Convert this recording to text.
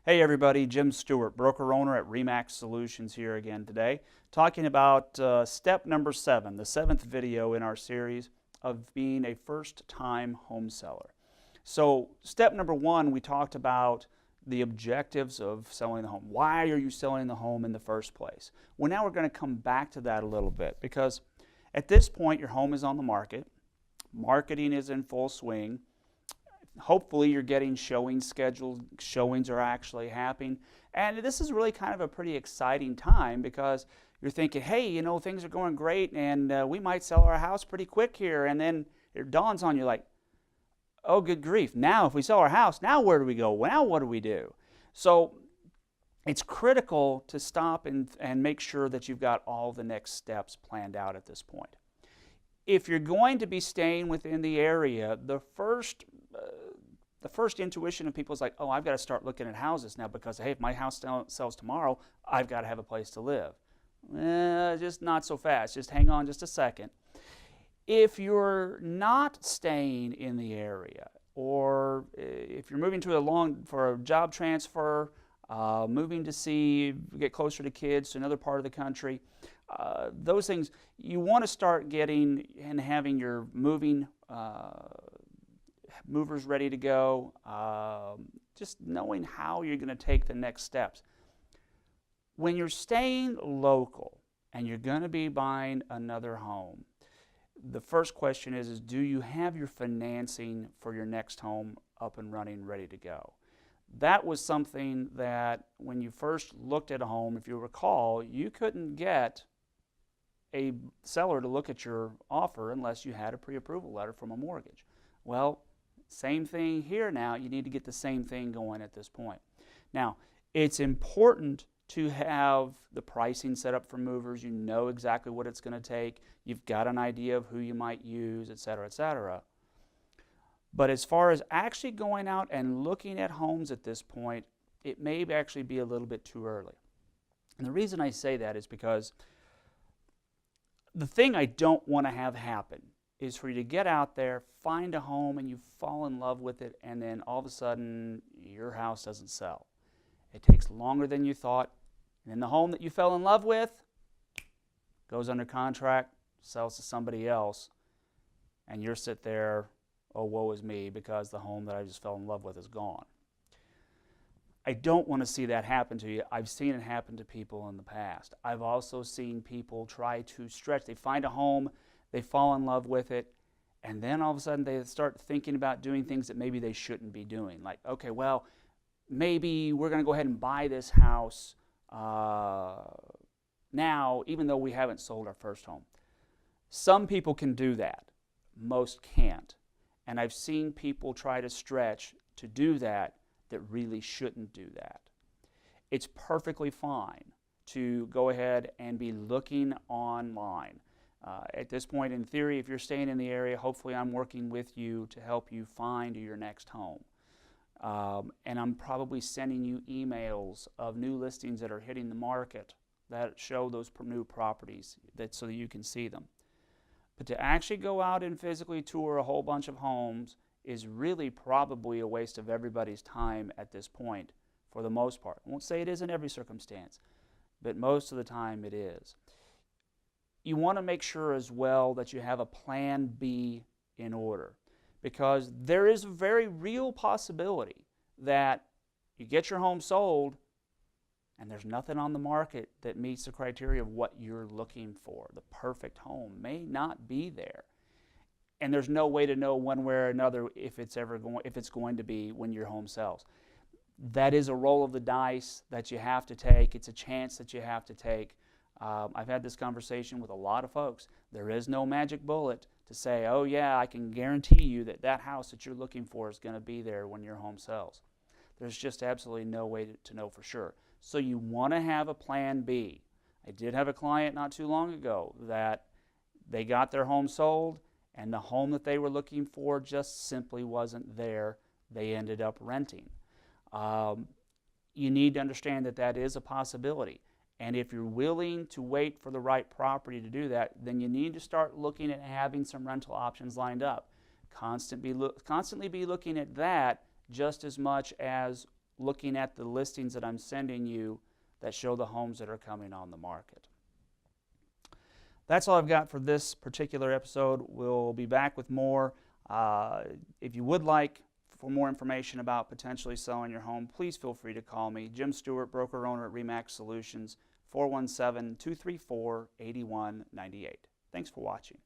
Hey everybody, Jim Stewart, broker owner at Remax Solutions here again today, talking about step number 7, the 7th video in our series of being a first-time home seller. So step number 1, we talked about the objectives of selling the home. Why are you selling the home in the first place? Well, now we're going to come back to that a little bit because at this point your home is on the market, marketing is in full swing. Hopefully you're getting showings scheduled, showings are actually happening, and this is really kind of a pretty exciting time because you're thinking, hey, you know, things are going great and we might sell our house pretty quick here, and then it dawns on you like, oh good grief, now if we sell our house, now where do we go? Now what do we do? So it's critical to stop and make sure that you've got all the next steps planned out at this point. If you're going to be staying within the area, the first intuition of people is like, oh, I've got to start looking at houses now because, hey, if my house sells tomorrow, I've got to have a place to live. Just not so fast. Just hang on just a second. If you're not staying in the area, or if you're moving for a job transfer, moving to get closer to kids to another part of the country, those things, you want to start getting and having your movers ready to go, just knowing how you're going to take the next steps. When you're staying local and you're going to be buying another home, the first question is do you have your financing for your next home up and running, ready to go? That was something that when you first looked at a home, if you recall, you couldn't get a seller to look at your offer unless you had a pre-approval letter from a mortgage. Well, same thing here now. You need to get the same thing going at this point. Now, it's important to have the pricing set up for movers. You know exactly what it's going to take. You've got an idea of who you might use, etc., etc. But as far as actually going out and looking at homes at this point, it may actually be a little bit too early. And the reason I say that is because the thing I don't want to have happen is for you to get out there, find a home, and you fall in love with it, and then all of a sudden your house doesn't sell. It takes longer than you thought, and then the home that you fell in love with goes under contract, sells to somebody else, and you're sit there, oh woe is me, because the home that I just fell in love with is gone. I don't want to see that happen to you. I've seen it happen to people in the past. I've also seen people try to stretch. They find a home, they fall in love with it, and then all of a sudden they start thinking about doing things that maybe they shouldn't be doing. Like, okay, well, maybe we're going to go ahead and buy this house now, even though we haven't sold our first home. Some people can do that. Most can't. And I've seen people try to stretch to do that really shouldn't do that. It's perfectly fine to go ahead and be looking online. At this point, in theory, if you're staying in the area, hopefully I'm working with you to help you find your next home. And I'm probably sending you emails of new listings that are hitting the market that show those new properties so that you can see them. But to actually go out and physically tour a whole bunch of homes is really probably a waste of everybody's time at this point for the most part. I won't say it is in every circumstance, but most of the time it is. You want to make sure as well that you have a plan B in order, because there is a very real possibility that you get your home sold and there's nothing on the market that meets the criteria of what you're looking for. The perfect home may not be there. And there's no way to know one way or another if it's going to be when your home sells. That is a roll of the dice that you have to take. It's a chance that you have to take. I've had this conversation with a lot of folks. There is no magic bullet to say, oh yeah, I can guarantee you that that house that you're looking for is going to be there when your home sells. There's just absolutely no way to know for sure. So you want to have a plan B. I did have a client not too long ago that they got their home sold, and the home that they were looking for just simply wasn't there. They ended up renting. You need to understand that that is a possibility. And if you're willing to wait for the right property to do that, then you need to start looking at having some rental options lined up. Constantly be looking at that just as much as looking at the listings that I'm sending you that show the homes that are coming on the market. That's all I've got for this particular episode. We'll be back with more. If you would like for more information about potentially selling your home, please feel free to call me, Jim Stewart, broker owner at RE/MAX Solutions, 417-234-8198. Thanks for watching.